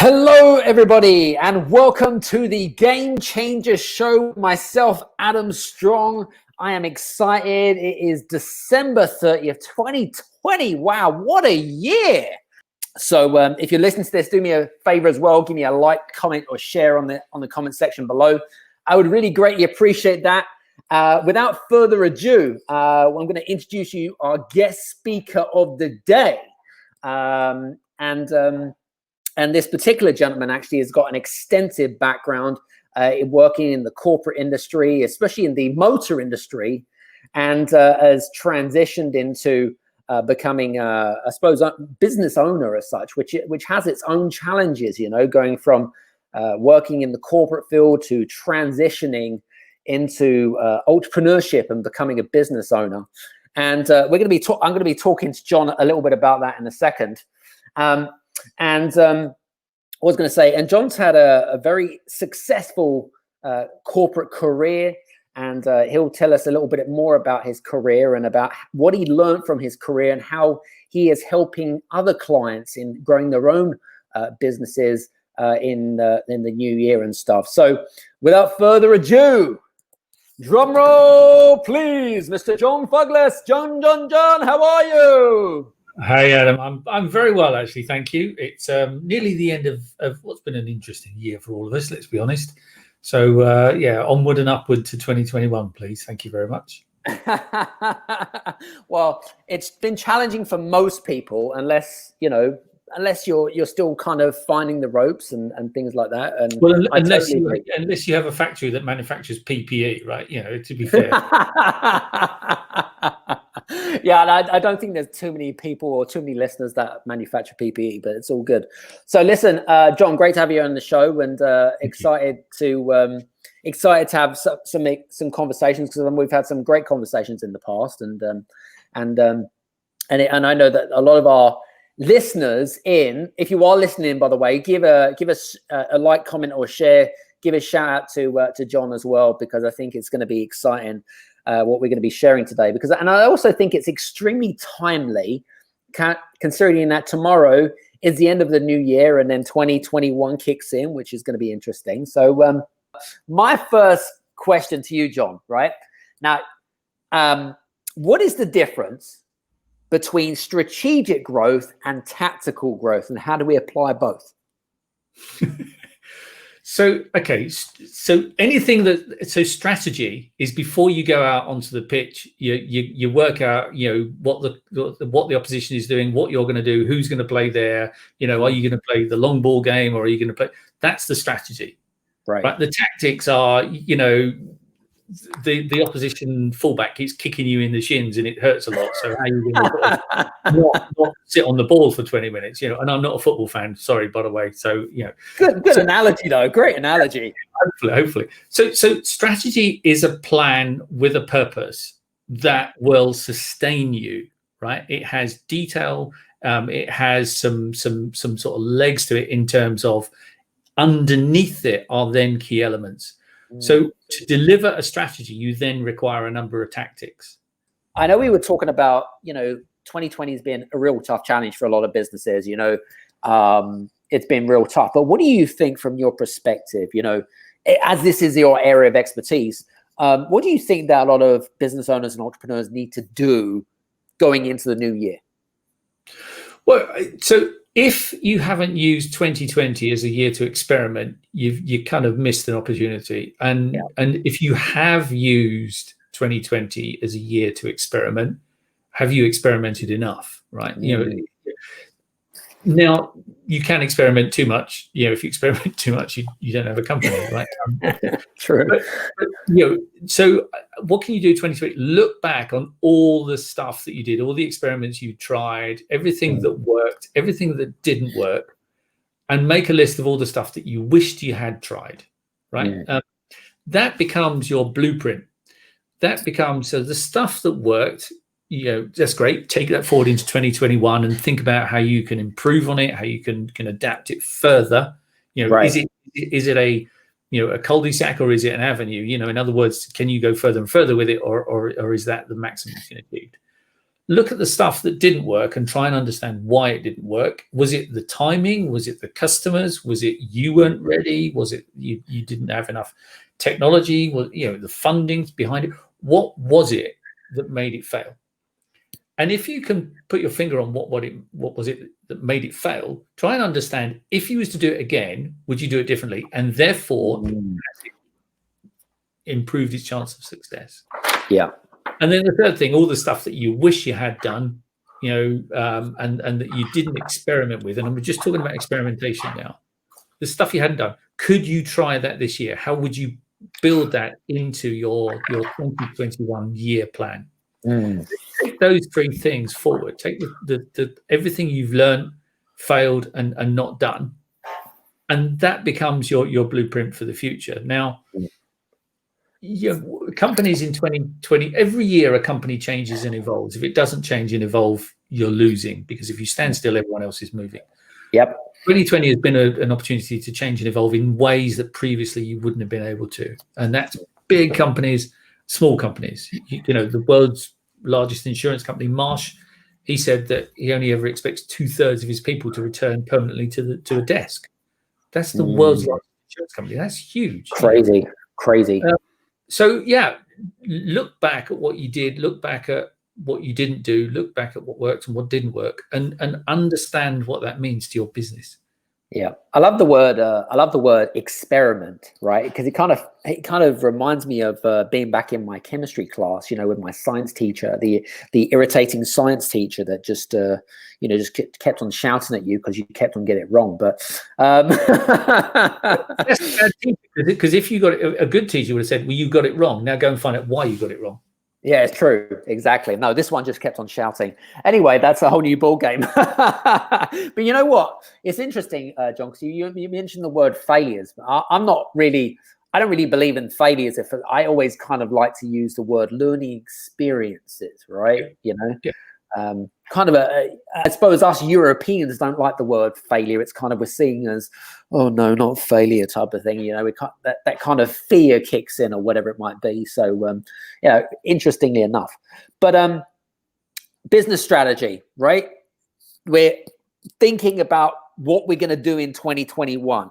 Hello, everybody, and welcome to the Game Changer Show. Myself, Adam Strong. I am excited. It is December 30th, 2020. Wow, what a year. So if you're listening to this, do me a favor as well. Give me a like, comment, or share on the comment section below. I would really greatly appreciate that. Without further ado, I'm going to introduce you our guest speaker of the day. And this particular gentleman actually has got an extensive background in working in the corporate industry, especially in the motor industry, and has transitioned into becoming, I suppose, a business owner as such, which has its own challenges, you know, going from working in the corporate field to transitioning into entrepreneurship and becoming a business owner. And I'm going to be talking to John a little bit about that in a second. I was going to say, and John's had a very successful corporate career, and he'll tell us a little bit more about his career and about what he learned from his career and how he is helping other clients in growing their own businesses in the new year and stuff. So without further ado, drum roll, please, Mr. John Fuglas. John, how are you? Hey Adam, I'm very well actually, thank you. It's nearly the end of what's been an interesting year for all of us, let's be honest. So yeah, onward and upward to 2021, please. Thank you very much. Well, it's been challenging for most people, unless you're still kind of finding the ropes and things like that. And well, unless you have a factory that manufactures PPE, right? You know, to be fair. Yeah, and I don't think there's too many people or too many listeners that manufacture PPE, but it's all good. So listen, John, great to have you on the show, and excited to have some conversations, because we've had some great conversations in the past, and I know that a lot of our listeners if you are listening, by the way, give us a like, comment, or share. Give a shout out to John as well, because I think it's going to be exciting. What we're going to be sharing today, and I also think it's extremely timely, considering that tomorrow is the end of the new year and then 2021 kicks in, which is going to be interesting. So my first question to you, John, right now, what is the difference between strategic growth and tactical growth, and how do we apply both? So strategy is before you go out onto the pitch, you work out, you know, what the opposition is doing, what you're going to do, who's going to play there, you know, are you going to play the long ball game, or are you going to play? That's the strategy, right? The tactics are, you know, the opposition fullback keeps kicking you in the shins and it hurts a lot. So how are you going to not sit on the ball for 20 minutes? You know, and I'm not a football fan, sorry, by the way. So, you know, good analogy though. Great analogy. Hopefully. So strategy is a plan with a purpose that will sustain you, right? It has detail. It has some sort of legs to it in terms of underneath it are then key elements. So to deliver a strategy, you then require a number of tactics. I know we were talking about, you know, 2020 has been a real tough challenge for a lot of businesses, you know, it's been real tough. But what do you think from your perspective, you know, as this is your area of expertise, what do you think that a lot of business owners and entrepreneurs need to do going into the new year? Well, so if you haven't used 2020 as a year to experiment, you kind of missed an opportunity. And if you have used 2020 as a year to experiment, have you experimented enough, right? You know, now you can experiment too much. You know, if you experiment too much, you don't have a company, right? True. But, you know, so what can you do 2020? Look back on all the stuff that you did, all the experiments you tried, everything that worked, everything that didn't work, and make a list of all the stuff that you wished you had tried, right? That becomes your blueprint. That becomes, so the stuff that worked, you know, that's great. Take that forward into 2021 and think about how you can improve on it, how you can adapt it further. You know, is it a, you know, a cul-de-sac, or is it an avenue? You know, in other words, can you go further and further with it, or is that the maximum you can achieve? look at the stuff that didn't work and try and understand why it didn't work. Was it the timing? Was it the customers? Was it you weren't ready? Was it you didn't have enough technology? Was, you know, the fundings behind it? What was it that made it fail? And if you can put your finger on what was it that made it fail, try and understand, if you was to do it again, would you do it differently? And therefore, has it improved its chance of success? Yeah. And then the third thing, all the stuff that you wish you had done, you know, and that you didn't experiment with. And I'm just talking about experimentation now. The stuff you hadn't done, could you try that this year? How would you build that into your 2021 year plan? Take those three things forward. Take the everything you've learned, failed, and not done, and that becomes your blueprint for the future. Now, companies in 2020, every year a company changes and evolves. If it doesn't change and evolve, you're losing, because if you stand still, everyone else is moving. Yep. 2020 has been an opportunity to change and evolve in ways that previously you wouldn't have been able to, and that's big companies, small companies. You know, the world's largest insurance company, Marsh, he said that he only ever expects 2/3 of his people to return permanently to a desk. That's the world's largest insurance company. That's huge. Crazy. So yeah, look back at what you did, look back at what you didn't do, look back at what worked and what didn't work, and understand what that means to your business. Yeah, I love the word experiment, right? Because it kind of reminds me of being back in my chemistry class, you know, with my science teacher, the irritating science teacher that just just kept on shouting at you because you kept on getting it wrong. But because if you got it, a good teacher would have said, well, you got it wrong, now go and find out why you got it wrong. Yeah, it's true. Exactly. No, this one just kept on shouting. Anyway, that's a whole new ball game. But you know what? It's interesting, John, because you mentioned the word failures. I don't really believe in failures. I always kind of like to use the word learning experiences, right? You know, I suppose us Europeans don't like the word failure. It's kind of, we're seeing as, oh no, not failure type of thing. You know, that kind of fear kicks in or whatever it might be. So, interestingly enough, but business strategy, right? We're thinking about what we're going to do in 2021.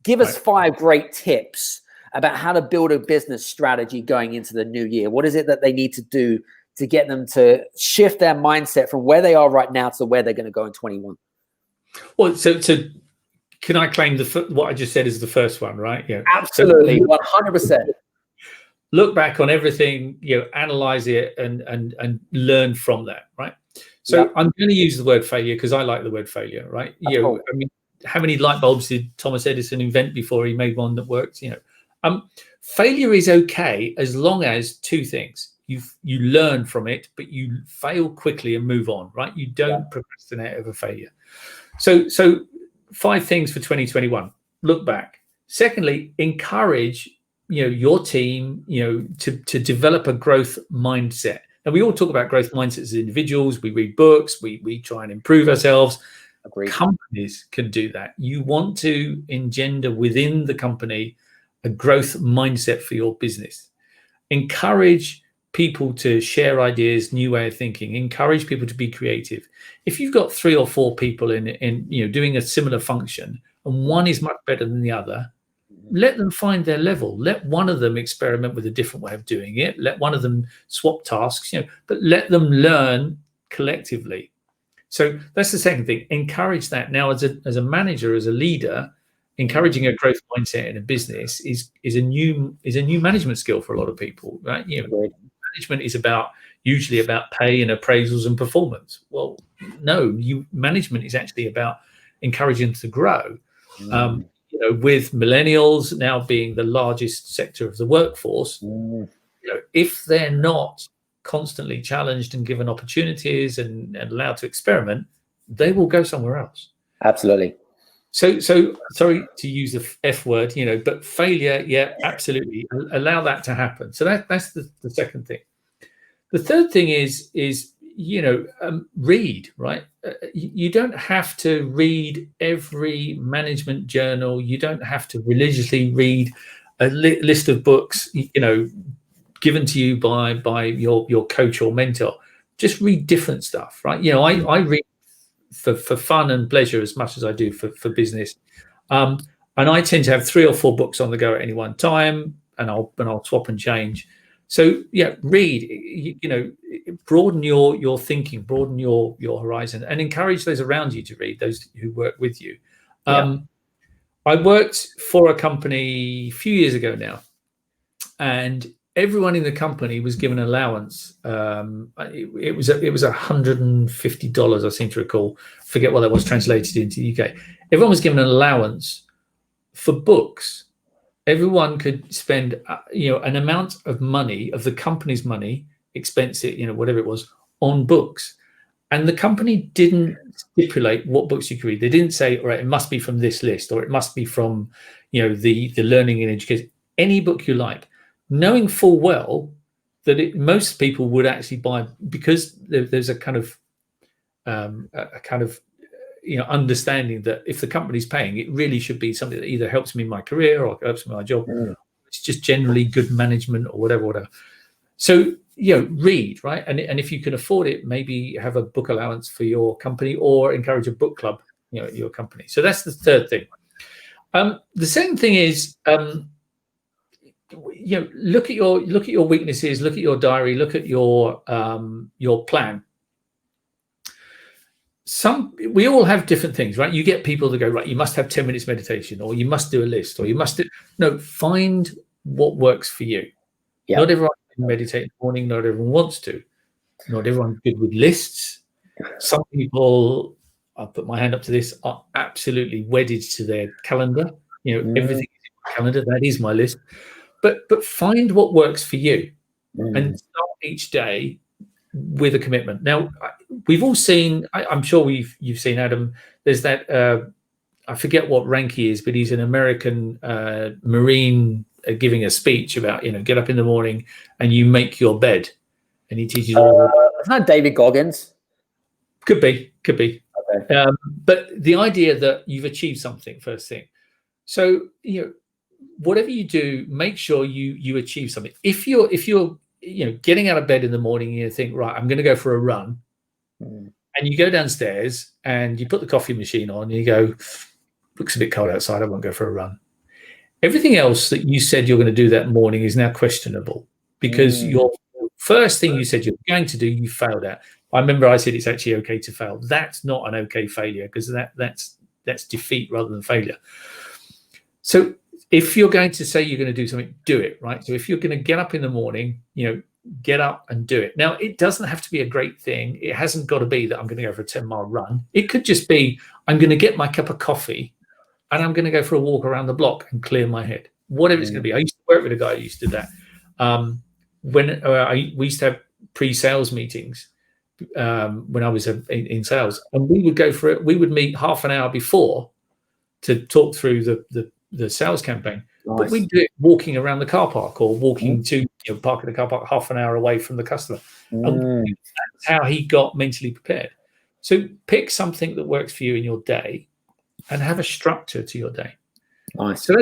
Give us 5 great tips about how to build a business strategy going into the new year. What is it that they need to do to get them to shift their mindset from where they are right now to where they're going to go in 21? Well, so can I claim what I just said is the first one, right? Yeah, absolutely, 100%. Look back on everything, analyze it and learn from that, right? So I'm going to use the word failure because I like the word failure, right? I mean, how many light bulbs did Thomas Edison invent before he made one that worked? Failure is okay as long as 2 things. You learn from it, but you fail quickly and move on, right? You don't procrastinate over failure. So 5 things for 2021. Look back. Secondly, encourage your team to develop a growth mindset. And we all talk about growth mindsets as individuals. We read books. We try and improve ourselves. Agreed. Companies can do that. You want to engender within the company a growth mindset for your business. Encourage people to share ideas, new way of thinking. Encourage people to be creative. If you've got 3 or 4 people in doing a similar function, and one is much better than the other, let them find their level. Let one of them experiment with a different way of doing it. Let one of them swap tasks, but let them learn collectively. So that's the second thing. Encourage that. Now, as a manager, as a leader, encouraging a growth mindset in a business is a new management skill for a lot of people, right? Management is usually about pay and appraisals and performance. Well, no, management is actually about encouraging to grow. With millennials now being the largest sector of the workforce, if they're not constantly challenged and given opportunities and allowed to experiment, they will go somewhere else. Absolutely. So sorry to use the F word, but failure, absolutely, allow that to happen. So that's the second thing. The third thing is read, right? You don't have to read every management journal. You don't have to religiously read a list of books, given to you by your coach or mentor. just read different stuff, right? You know, I read for fun and pleasure as much as I do for business. And I tend to have 3 or 4 books on the go at any one time, and I'll swap and change. So yeah, read, you know, broaden your thinking, broaden your horizon, and encourage those around you to read, those who work with you. I worked for a company a few years ago now, and everyone in the company was given allowance. It was $150, I seem to recall. Forget what that was translated into the UK. Everyone was given an allowance for books. Everyone could spend, you know, an amount of money, of the company's money, expense it, you know, whatever it was, on books. And the company didn't stipulate what books you could read. They didn't say, all right, it must be from this list, or it must be from, you know, the learning and education, any book you like, knowing full well that most people would actually buy, because there's a kind of you know, understanding that if the company's paying, it really should be something that either helps me in my career or helps me in my job. It's just generally good management or whatever. So, you know, read, right? And if you can afford it, maybe have a book allowance for your company, or encourage a book club, you know, at your company. So that's the third thing. The second thing is, you know, look at your weaknesses, look at your diary, look at your plan. We all have different things, right? You get people that go, right, you must have 10 minutes meditation, or you must do a list, or you must do, no, find what works for you. Not everyone can meditate in the morning, not everyone wants to, not everyone's good with lists. Some people, I'll put my hand up to this, are absolutely wedded to their calendar. You know, everything is in my calendar, that is my list. But find what works for you, and start each day with a commitment. Now, we've all seen, I'm sure you've seen, Adam, there's that, I forget what rank he is, but he's an American Marine giving a speech about, you know, get up in the morning and you make your bed. And he teaches all. Isn't that David Goggins? Could be. Okay. But the idea that you've achieved something, first thing. So, you know, whatever you do, make sure you achieve something. If you're you know, getting out of bed in the morning, you think, right, I'm going to go for a run, and you go downstairs and you put the coffee machine on and you go, looks a bit cold outside, I won't go for a run. Everything else that you said you're going to do that morning is now questionable, because your first thing you said you're going to do, you failed at. I remember I said it's actually okay to fail. That's not an okay failure, because that's defeat rather than failure. So if you're going to say you're going to do something, do it, right? So if you're going to get up in the morning, you know, get up and do it. Now, it doesn't have to be a great thing. It hasn't got to be that I'm going to go for a 10-mile run. It could just be, I'm going to get my cup of coffee and I'm going to go for a walk around the block and clear my head, whatever it's going to be. I used to work with a guy who used to do that. When we used to have pre-sales meetings when I was in sales, and we would go for it. We would meet half an hour before to talk through the sales campaign. Nice. But we do it walking around the car park, or walking to, you know, park in the car park half an hour away from the customer. And that's how he got mentally prepared. So pick something that works for you in your day and have a structure to your day. Nice. So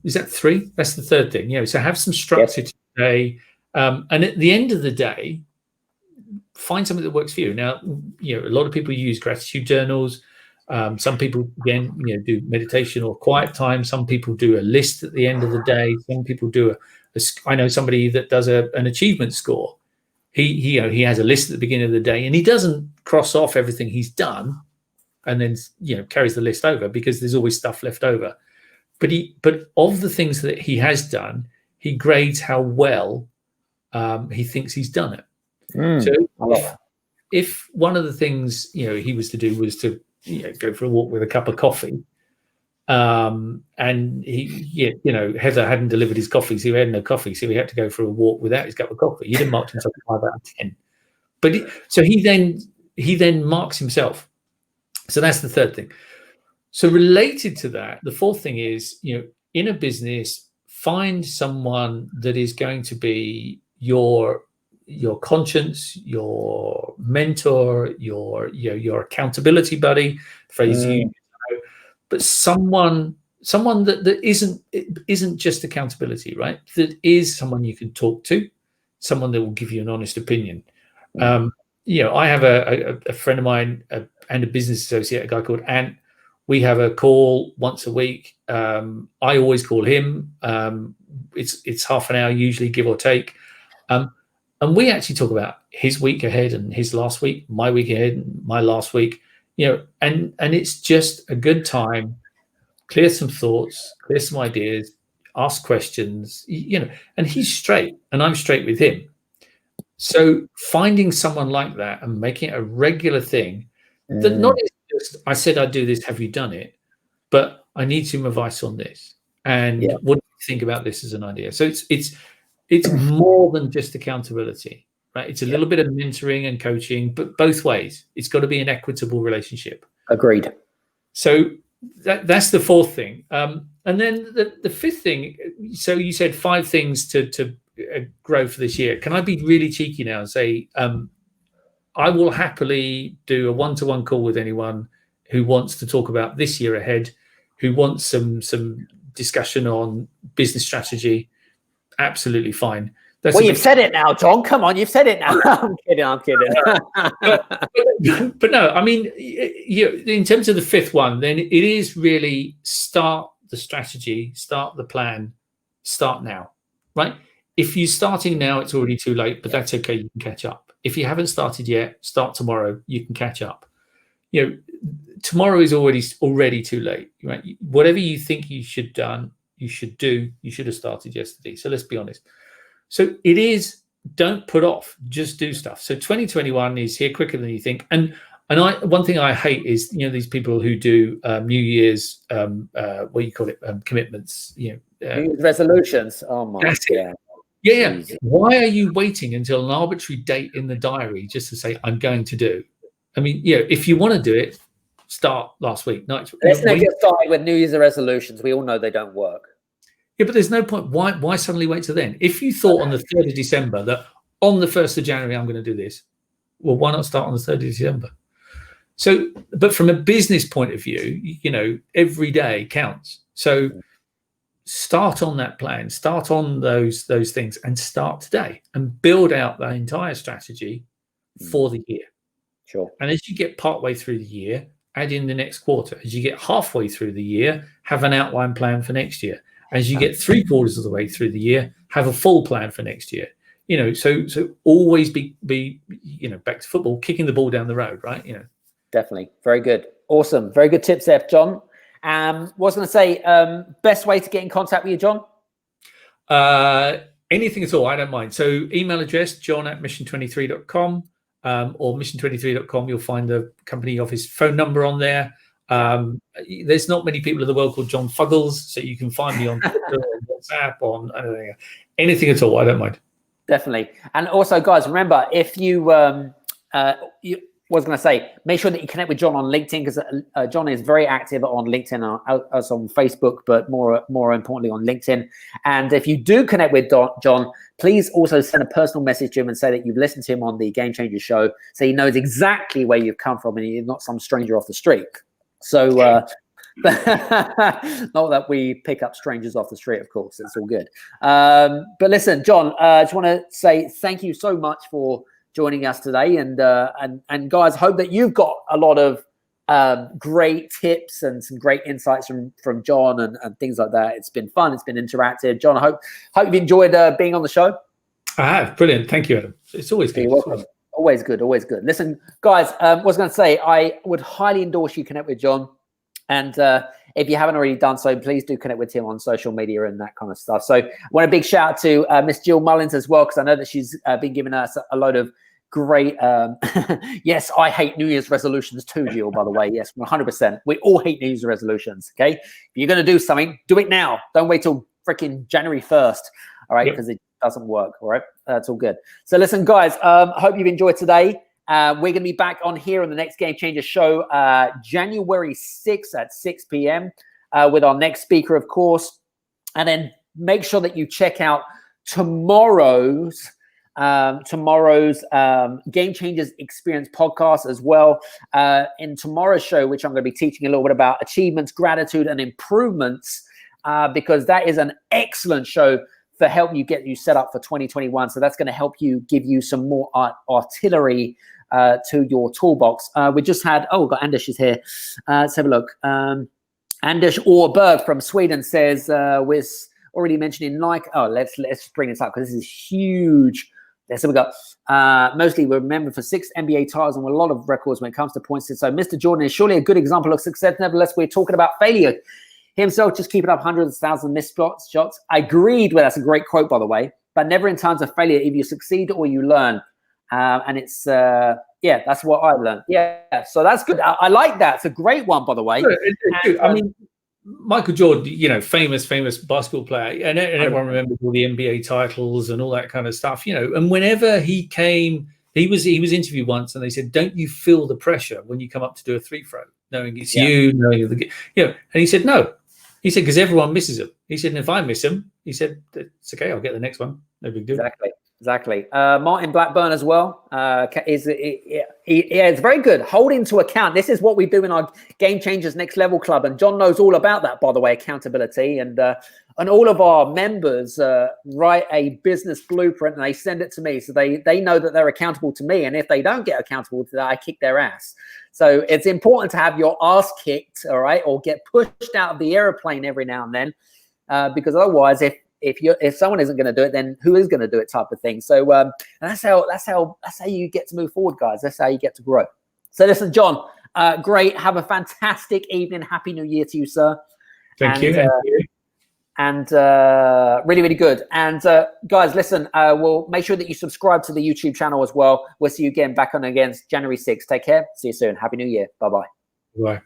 is that 3? That's the third thing. You know, so have some structure to your day. And at the end of the day, find something that works for you. Now, you know, a lot of people use gratitude journals. Some people, again, you know, do meditation or quiet time. Some people do a list at the end of the day. Some people do I know somebody that does an achievement score. He has a list at the beginning of the day, and he doesn't cross off everything he's done and then, you know, carries the list over, because there's always stuff left over. But of the things that he has done, he grades how well he thinks he's done it. So if one of the things, you know, he was to do was to, you know, go for a walk with a cup of coffee, and you know, Heather hadn't delivered his coffee, so he had no coffee, so he had to go for a walk without his cup of coffee. He didn't mark himself 5 out of 10, but so he then marks himself. So that's the third thing. So related to that, the fourth thing is, you know, in a business, find someone that is going to be your conscience, your mentor, your accountability buddy, phrase you know, but someone that isn't just accountability, right? That is someone you can talk to, someone that will give you an honest opinion. I have a friend of mine and a business associate, a guy called Ant. We have a call once a week. I always call him. It's half an hour usually, give or take. And we actually talk about his week ahead and his last week, my week ahead and my last week, and it's just a good time, clear some thoughts, clear some ideas, ask questions, and he's straight and I'm straight with him. So finding someone like that and making it a regular thing, that not just, I said I'd do this, have you done it? But I need some advice on this. And what do you think about this as an idea? So it's more than just accountability, right? It's a little bit of mentoring and coaching, but both ways. It's got to be an equitable relationship. Agreed. So that's the fourth thing. And then the fifth thing, so you said 5 things to grow for this year. Can I be really cheeky now and say I will happily do a one-to-one call with anyone who wants to talk about this year ahead, who wants some discussion on business strategy. Absolutely fine. You've said it now, John. Come on, you've said it now. I'm kidding. but no, I mean, in terms of the fifth one, then it is really start the strategy, start the plan, start now, right? If you're starting now, it's already too late, but that's okay. You can catch up. If you haven't started yet, start tomorrow. You can catch up. Tomorrow is already too late, right? Whatever you think you should do. You should have started yesterday. So let's be honest. So it is, don't put off, just do stuff. So 2021 is here quicker than you think. And one thing I hate is, these people who do New Year's, what do you call it? Commitments, New Year's resolutions. Oh my God. Yeah. Why are you waiting until an arbitrary date in the diary just to say, I'm going to do? I mean, if you want to do it, start last week. No, let's not get started with New Year's resolutions. We all know they don't work. Yeah, but there's no point. Why suddenly wait till then? If you thought on the 3rd of December that on the 1st of January I'm going to do this, well, why not start on the 3rd of December? So, but from a business point of view, every day counts. So start on that plan, start on those things, and start today and build out the entire strategy for the year. Sure. And as you get partway through the year, add in the next quarter. As you get halfway through the year, have an outline plan for next year. As you get 3/4 of the way through the year, have a full plan for next year. So always be back to football, kicking the ball down the road, right? Definitely. Very good. Awesome. Very good tips there, John. Was going to say, best way to get in contact with you, John? Anything at all. I don't mind. So email address, john@mission23.com, or mission23.com. You'll find the company office phone number on there. There's not many people in the world called John Fuggles, so you can find me on Twitter, on WhatsApp, on anything at all. I don't mind. Definitely. And also, guys, remember, if you was going to say, make sure that you connect with John on LinkedIn, because John is very active on LinkedIn, as on Facebook, but more importantly on LinkedIn. And if you do connect with John, please also send a personal message to him and say that you've listened to him on the Game Changer show, so he knows exactly where you've come from and you're not some stranger off the street. So not that we pick up strangers off the street, of course, it's all good. But listen, John, I just want to say thank you so much for joining us today, and guys, hope that you've got a lot of great tips and some great insights from John and things like that. It's been fun, it's been interactive. John, I hope you've enjoyed being on the show. I have. Brilliant. Thank you, Adam. It's always good. You're welcome. Always good. Listen, guys, was going to say, I would highly endorse you connect with John, and if you haven't already done so, please do connect with him on social media and that kind of stuff. So I want a big shout out to Miss Jill Mullins as well, because I know that she's been giving us a load of great yes, I hate New Year's resolutions too, Jill, by the way. Yes, 100%. We all hate New Year's resolutions. Okay, if you're going to do something, do it now. Don't wait till freaking January 1st. All right, because it doesn't work. All right, that's all good. So listen, guys, hope you've enjoyed today. We're going to be back on here on the next Game Changer show, January 6th at 6 p.m. With our next speaker, of course. And then make sure that you check out tomorrow's Game Changers Experience podcast as well. In tomorrow's show, which I'm going to be teaching a little bit about achievements, gratitude, and improvements, because that is an excellent show for helping you get you set up for 2021. So that's going to help you, give you some more artillery to your toolbox. We just had, we've got Anders is here. Let's have a look. Anders Orberg from Sweden says, we're already mentioning Nike. Oh, let's bring this up because this is huge. So we got mostly we're remembered for 6 NBA titles and with a lot of records when it comes to points. So Mr. Jordan is surely a good example of success. Nevertheless, we're talking about failure. Himself just keeping up hundreds of thousands of missed shots. I agreed with that's a great quote, by the way, but never in times of failure. If you succeed or you learn. And it's, that's what I learned. Yeah, so that's good. I like that. It's a great one, by the way. And, I mean, Michael Jordan, famous basketball player, and everyone remembers all the NBA titles and all that kind of stuff, And whenever he came, he was interviewed once, and they said, "Don't you feel the pressure when you come up to do a free throw, knowing it's you, knowing and he said, "No." He said, "Because everyone misses them." He said, "And if I miss them," he said, "It's okay. I'll get the next one. No big deal." Exactly. Martin Blackburn as well. It's very good. Holding to account. This is what we do in our Game Changers Next Level Club. And John knows all about that, by the way, accountability. And all of our members write a business blueprint and they send it to me. So they know that they're accountable to me. And if they don't get accountable to that, I kick their ass. So it's important to have your ass kicked, all right, or get pushed out of the airplane every now and then. Because otherwise, if someone isn't going to do it, then who is going to do it, type of thing. So that's how you get to move forward, guys. That's how you get to grow. So listen, John, great. Have a fantastic evening. Happy New Year to you, sir. Thank you. And really, really good. And guys, listen, we'll make sure that you subscribe to the YouTube channel as well. We'll see you again back on again January 6th. Take care. See you soon. Happy New Year. Bye-bye. Bye.